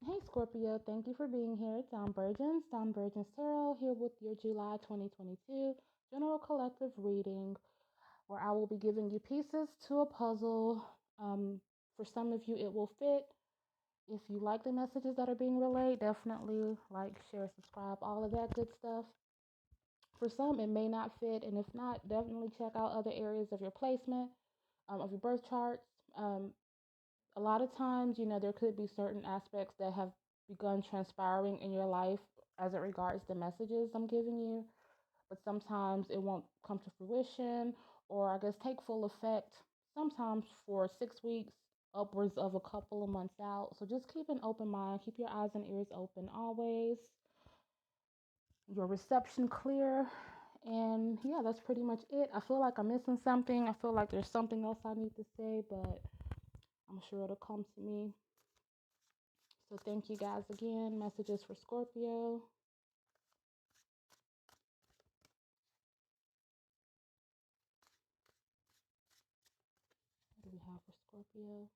Hey Scorpio, thank you for being here. Dawn Burgeons, Dawn Burgeons Tarot, here with your July 2022 General Collective reading, where I will be giving you pieces to a puzzle. For some of you, it will fit. If you like the messages that are being relayed, definitely like, share, subscribe, all of that good stuff. For some, it may not fit, and if not, definitely check out other areas of your placement, of your birth charts. Um, a lot of times, there could be certain aspects that have begun transpiring in your life as it regards the messages I'm giving you, but sometimes it won't come to fruition or I guess take full effect sometimes for 6 weeks, upwards of a couple of months out. So just keep an open mind, keep your eyes and ears open always, your reception clear. And yeah, that's pretty much it. I feel like I'm missing something. I feel like there's something else I need to say, but I'm sure it'll come to me. So thank you guys again. Messages for Scorpio. What do we have for Scorpio?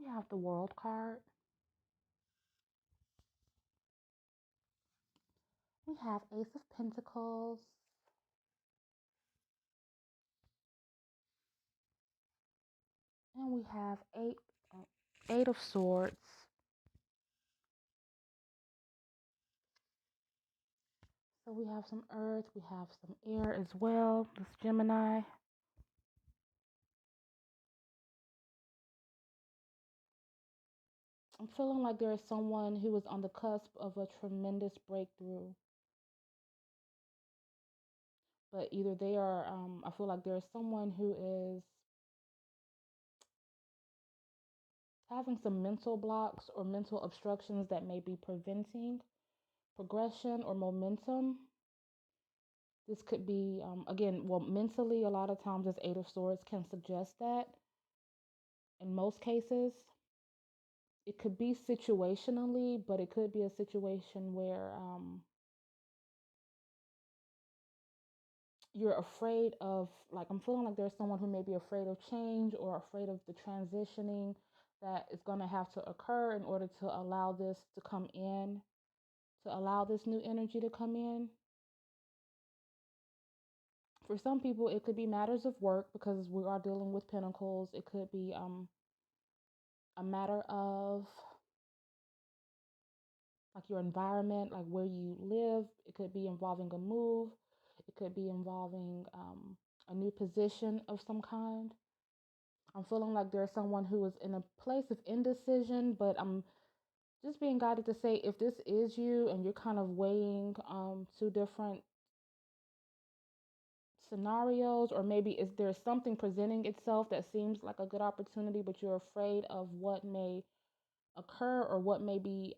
We have the World card. We have Ace of Pentacles. And we have Eight of Swords. So we have some earth, we have some air as well. This Gemini. I'm feeling like there is someone who is on the cusp of a tremendous breakthrough. But either they are, I feel like there is someone who is having some mental blocks or mental obstructions that may be preventing progression or momentum. This could be, again, well, mentally, a lot of times this Eight of Swords can suggest that. In most cases, it could be situationally, but it could be a situation where you're afraid of, like, I'm feeling like there's someone who may be afraid of change or afraid of the transitioning that is going to have to occur in order to allow this to come in, to allow this new energy to come in. For some people, it could be matters of work because we are dealing with pentacles. It could be a matter of like your environment, like where you live. It could be involving a move. It could be involving a new position of some kind. I'm feeling like there's someone who is in a place of indecision, but I'm just being guided to say if this is you and you're kind of weighing two different scenarios, or maybe is there something presenting itself that seems like a good opportunity, but you're afraid of what may occur or what may be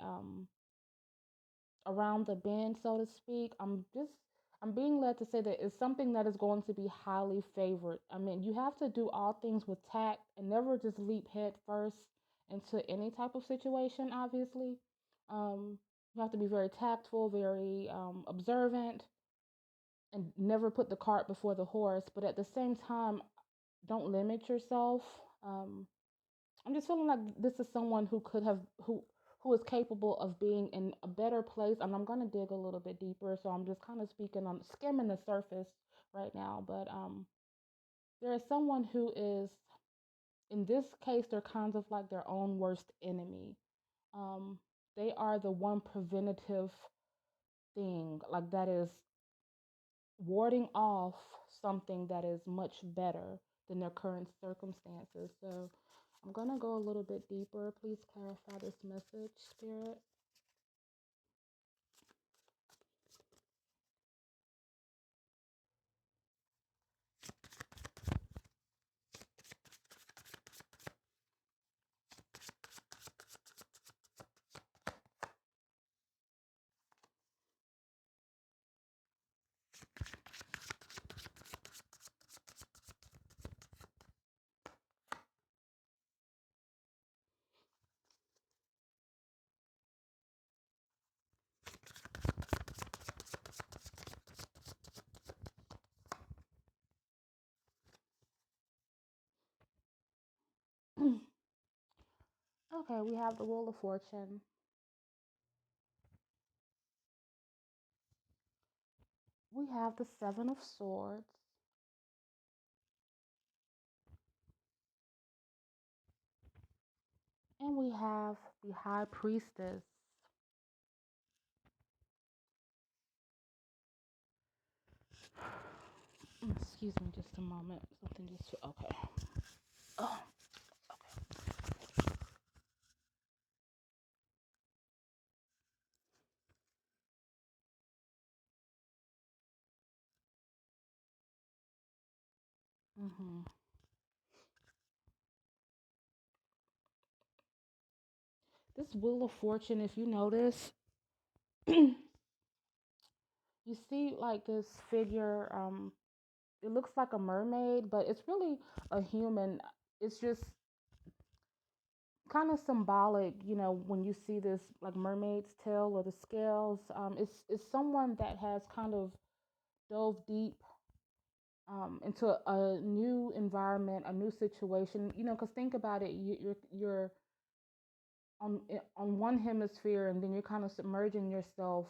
around the bend, so to speak. I'm being led to say that it's something that is going to be highly favored. I mean, you have to do all things with tact and never just leap head first into any type of situation, obviously. You have to be very tactful, very observant, and never put the cart before the horse. But at the same time, don't limit yourself. Um, I'm just feeling like this is someone who could have who is capable of being in a better place. And I'm gonna dig a little bit deeper, so I'm just kind of speaking on skimming the surface right now. But there is someone who is, in this case, they're kind of like their own worst enemy. Um, they are the one preventative thing, like that is warding off something that is much better than their current circumstances. So I'm going to go a little bit deeper. Please clarify this message, Spirit. Okay, we have the Wheel of Fortune. We have the Seven of Swords. And we have the High Priestess. Excuse me just a moment. Something just. Okay. Oh, hmm. This Wheel of Fortune, if you notice, you see like this figure. It looks like a mermaid, but it's really a human. It's just kind of symbolic, when you see this like mermaid's tail or the scales. It's someone that has kind of dove deep into a new environment, a new situation. Because think about it, you're on one hemisphere, and then you're kind of submerging yourself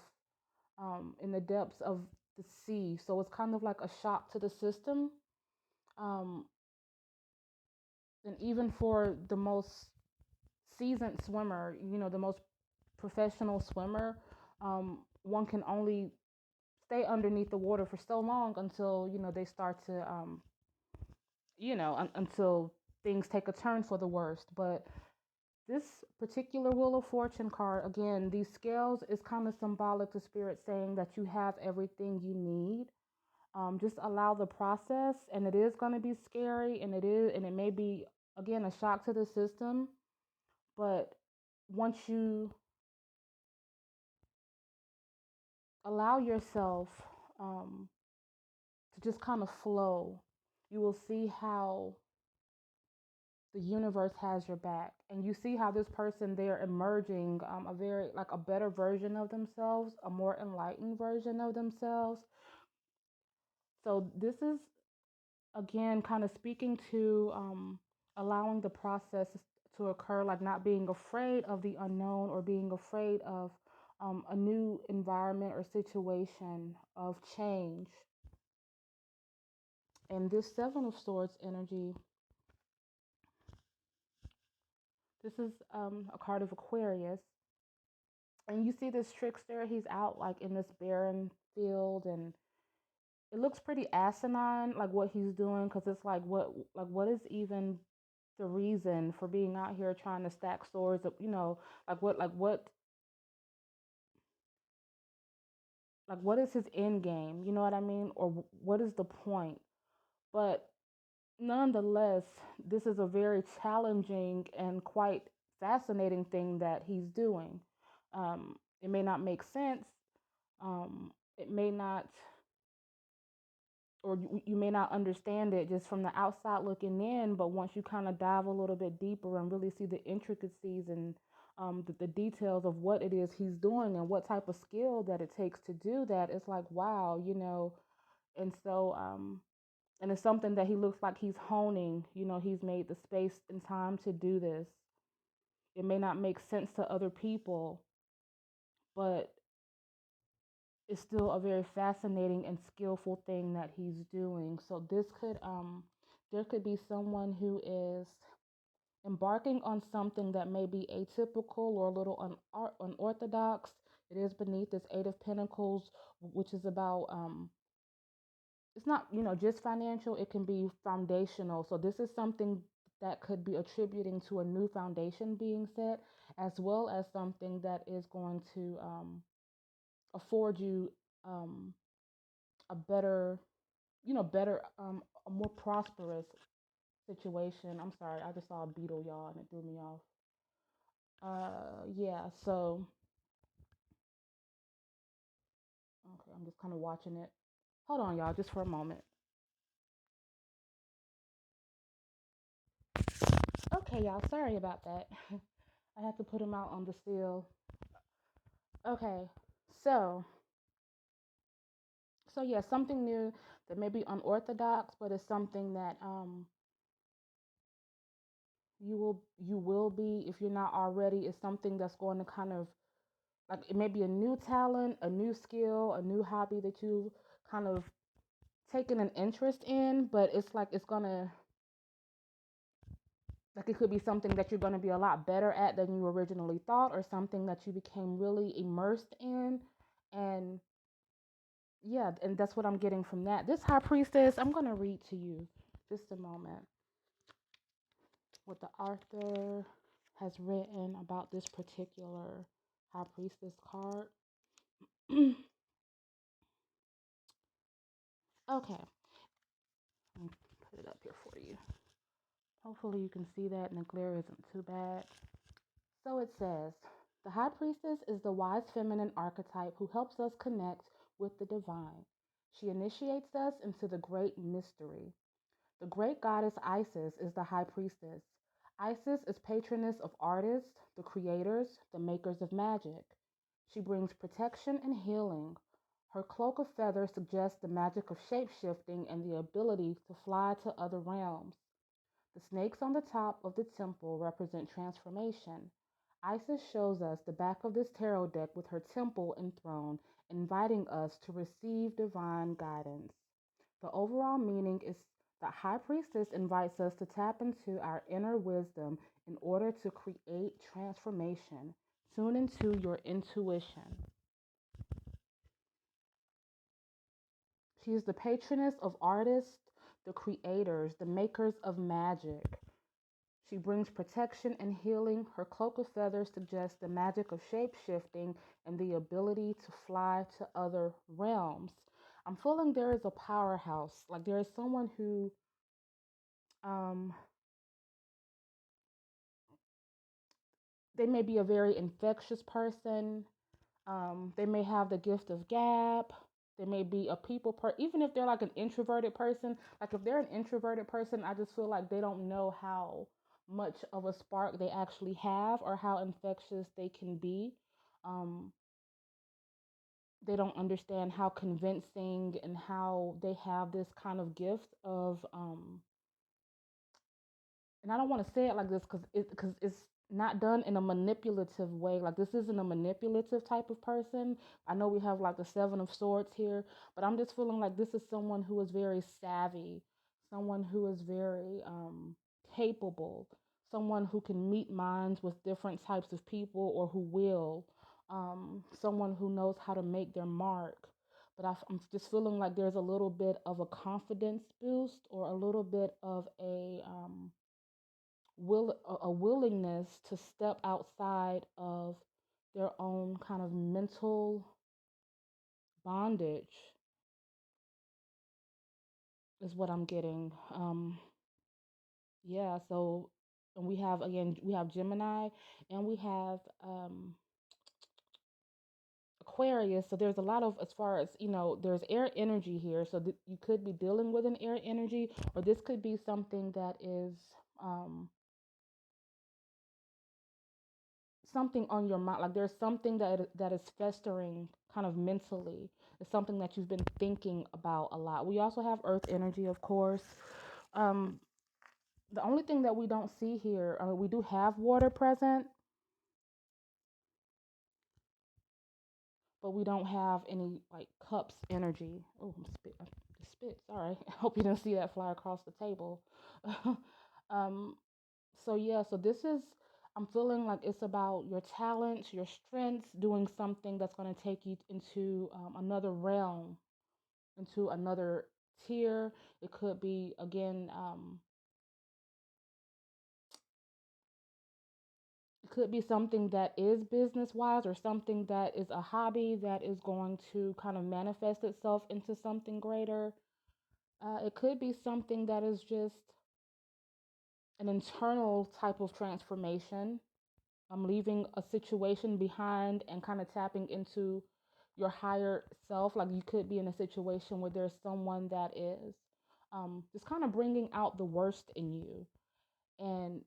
in the depths of the sea. So it's kind of like a shock to the system. Um, and even for the most seasoned swimmer, the most professional swimmer, one can only stay underneath the water for so long until they start to until things take a turn for the worst. But this particular Wheel of Fortune card, again, these scales is kind of symbolic to spirit saying that you have everything you need. Just allow the process, and it is going to be scary, and it may be, again, a shock to the system. But once you allow yourself um, to just kind of flow, you will see how the universe has your back, and you see how this person, they're emerging a very like a better version of themselves, a more enlightened version of themselves. So this is, again, kind of speaking to allowing the process to occur, like not being afraid of the unknown or being afraid of a new environment or situation of change. And this Seven of Swords energy, this is a card of Aquarius. And you see this trickster, he's out like in this barren field, and it looks pretty asinine, like what he's doing, because it's like what is even the reason for being out here trying to stack swords up, like what is his end game, you know what I mean, or what is the point? But nonetheless, this is a very challenging and quite fascinating thing that he's doing. It may not make sense. It may not, or you may not understand it just from the outside looking in, but once you kind of dive a little bit deeper and really see the intricacies and the details of what it is he's doing and what type of skill that it takes to do that, it's like, wow. And so, and it's something that he looks like he's honing. He's made the space and time to do this. It may not make sense to other people, but it's still a very fascinating and skillful thing that he's doing. So there could be someone who is embarking on something that may be atypical or a little unorthodox. It is beneath this Eight of Pentacles, which is about it's not just financial. It can be foundational. So this is something that could be attributing to a new foundation being set, as well as something that is going to afford you um, a better, a more prosperous situation. I'm sorry, I just saw a beetle, y'all, and it threw me off. Yeah. So okay, I'm just kind of watching it. Hold on, y'all, just for a moment. Okay, y'all, sorry about that. I had to put him out on the seal. Okay, so yeah, something new that may be unorthodox, but it's something that You will be, if you're not already, is something that's going to kind of, like, it may be a new talent, a new skill, a new hobby that you kind of taken an interest in, but it's like it's gonna, like, it could be something that you're going to be a lot better at than you originally thought, or something that you became really immersed in. And yeah, and that's what I'm getting from that. This high priestess, I'm going to read to you just a moment what the author has written about this particular high priestess card. Okay, let me put it up here for you. Hopefully you can see that and the glare isn't too bad. So it says, the high priestess is the wise feminine archetype who helps us connect with the divine. She initiates us into the great mystery. The great goddess Isis is the high priestess. Isis is patroness of artists, the creators, the makers of magic. She brings protection and healing. Her cloak of feathers suggests the magic of shapeshifting and the ability to fly to other realms. The snakes on the top of the temple represent transformation. Isis shows us the back of this tarot deck with her temple enthroned, inviting us to receive divine guidance. The overall meaning is that High Priestess invites us to tap into our inner wisdom in order to create transformation. Tune into your intuition. She is the patroness of artists, the creators, the makers of magic. She brings protection and healing. Her cloak of feathers suggests the magic of shape shifting and the ability to fly to other realms. I'm feeling there is a powerhouse. Like there is someone who um they may be a very infectious person. They may have the gift of gab. They may be a even if they're like an introverted person. Like if they're an introverted person, I just feel like they don't know how much of a spark they actually have or how infectious they can be. Um, they don't understand how convincing and how they have this kind of gift of and I don't want to say it like this because it's not done in a manipulative way. Like this isn't a manipulative type of person. I know we have like the Seven of Swords here, but I'm just feeling like this is someone who is very savvy, someone who is very capable, someone who can meet minds with different types of people or who will, someone who knows how to make their mark. But I'm just feeling like there's a little bit of a confidence boost or a little bit of a willingness to step outside of their own kind of mental bondage is what I'm getting. Yeah, so and we have Gemini and we have Aquarius. So there's a lot of, as far as there's air energy here. So you could be dealing with an air energy, or this could be something that is um something on your mind, like there's something that is festering kind of mentally. It's something that you've been thinking about a lot. We also have earth energy, of course. um the only thing that we don't see here, I mean, we do have water present, but we don't have any like cups energy. Oh, I'm spit, sorry. I hope you didn't see that fly across the table. um so yeah, so this is, I'm feeling like it's about your talents, your strengths, doing something that's going to take you into another realm, into another tier. It could be again, it could be something that is business wise, or something that is a hobby that is going to kind of manifest itself into something greater. It could be something that is just an internal type of transformation. I'm leaving a situation behind and kind of tapping into your higher self. Like you could be in a situation where there's someone that is just kind of bringing out the worst in you. And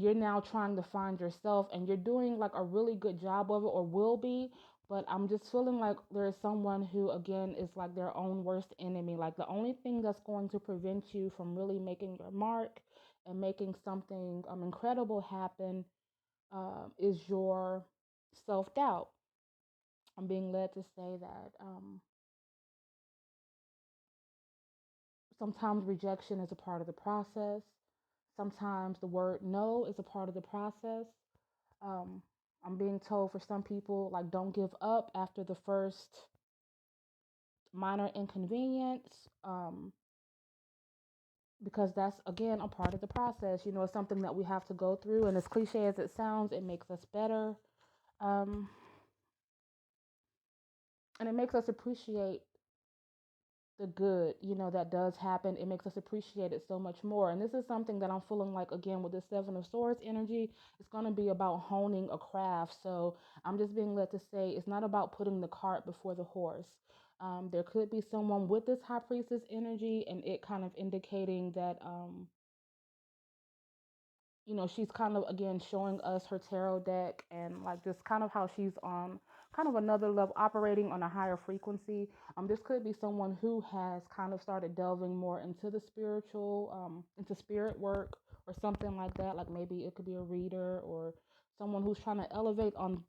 you're now trying to find yourself, and you're doing like a really good job of it, or will be, But I'm just feeling like there is someone who, again, is like their own worst enemy. Like the only thing that's going to prevent you from really making your mark and making something incredible happen is your self doubt. I'm being led to say that sometimes rejection is a part of the process. Sometimes the word no is a part of the process. Um, I'm being told for some people, like, don't give up after the first minor inconvenience, because that's, again, a part of the process. You know, it's something that we have to go through. And as cliche as it sounds, it makes us better. Um, and it makes us appreciate the good, that does happen. It makes us appreciate it so much more. And this is something that I'm feeling like, again, with the Seven of Swords energy, it's going to be about honing a craft. So I'm just being led to say it's not about putting the cart before the horse. There could be someone with this High Priestess energy, and it kind of indicating that she's kind of, again, showing us her tarot deck, and like this kind of how she's on kind of another level, operating on a higher frequency. This could be someone who has kind of started delving more into the spiritual, into spirit work or something like that. Like maybe it could be a reader or someone who's trying to elevate on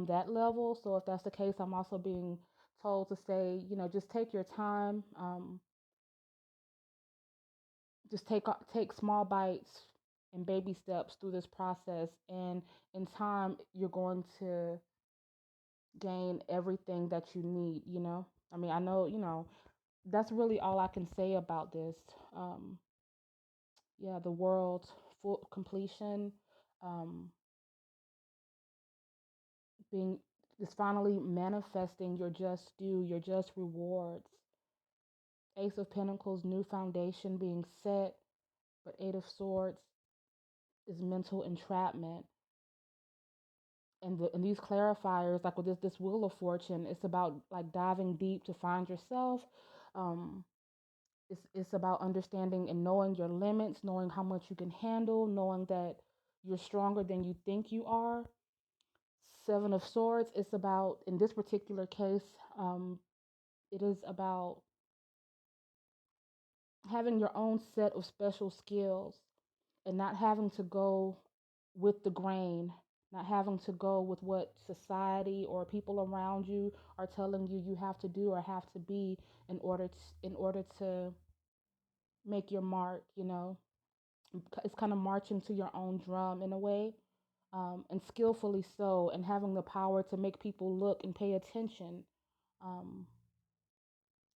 that level. So if that's the case, I'm also being told to say, just take your time. Just take small bites and baby steps through this process, and in time you're going to gain everything that you need. I mean, I know, that's really all I can say about this. Yeah, the world full completion, um being is finally manifesting your just due, your just rewards. Ace of Pentacles, new foundation being set. But Eight of Swords is mental entrapment. And these clarifiers, like with this Wheel of Fortune, it's about like diving deep to find yourself. um it's about understanding and knowing your limits, knowing how much you can handle, knowing that you're stronger than you think you are. Seven of Swords, it's about, in this particular case, it is about having your own set of special skills and not having to go with the grain, not having to go with what society or people around you are telling you you have to do or have to be in order to make your mark. It's kind of marching to your own drum in a way, and skillfully so, and having the power to make people look and pay attention. Um,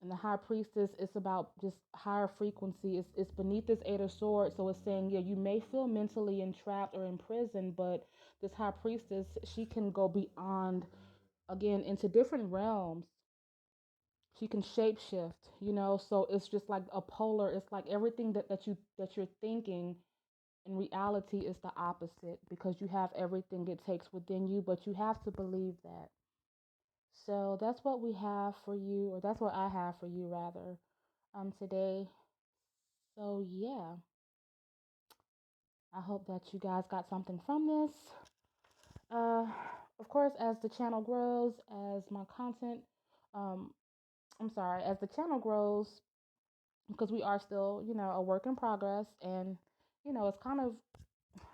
and the High Priestess, it's about just higher frequency. It's beneath this Eight of Swords, so it's saying, yeah, you may feel mentally entrapped or imprisoned, but this High Priestess, she can go beyond, again, into different realms. She can shapeshift. So it's just like a polar. It's like everything that you're thinking in reality is the opposite, because you have everything it takes within you, but you have to believe that. So that's what we have for you, or that's what I have for you rather, today. So yeah, I hope that you guys got something from this. Uh, of course, as the channel grows, as my content, um, I'm sorry, as the channel grows, because we are still, a work in progress, and it's kind of,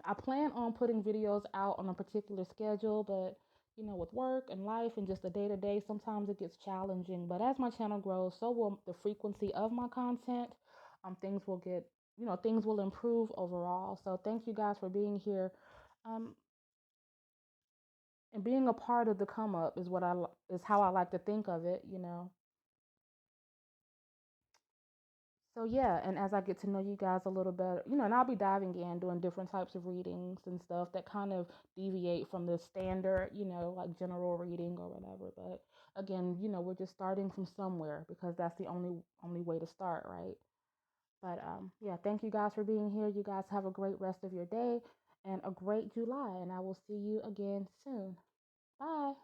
I plan on putting videos out on a particular schedule, but with work and life and just the day to day, sometimes it gets challenging. But as my channel grows, so will the frequency of my content. Things will get, things will improve overall. So thank you guys for being here, um, and being a part of the come up is is how I like to think of it. So yeah, and as I get to know you guys a little better, and I'll be diving in, doing different types of readings and stuff that kind of deviate from the standard, like general reading or whatever. But again, we're just starting from somewhere, because that's the only way to start, right? But yeah, thank you guys for being here. You guys have a great rest of your day and a great July, and I will see you again soon. Bye.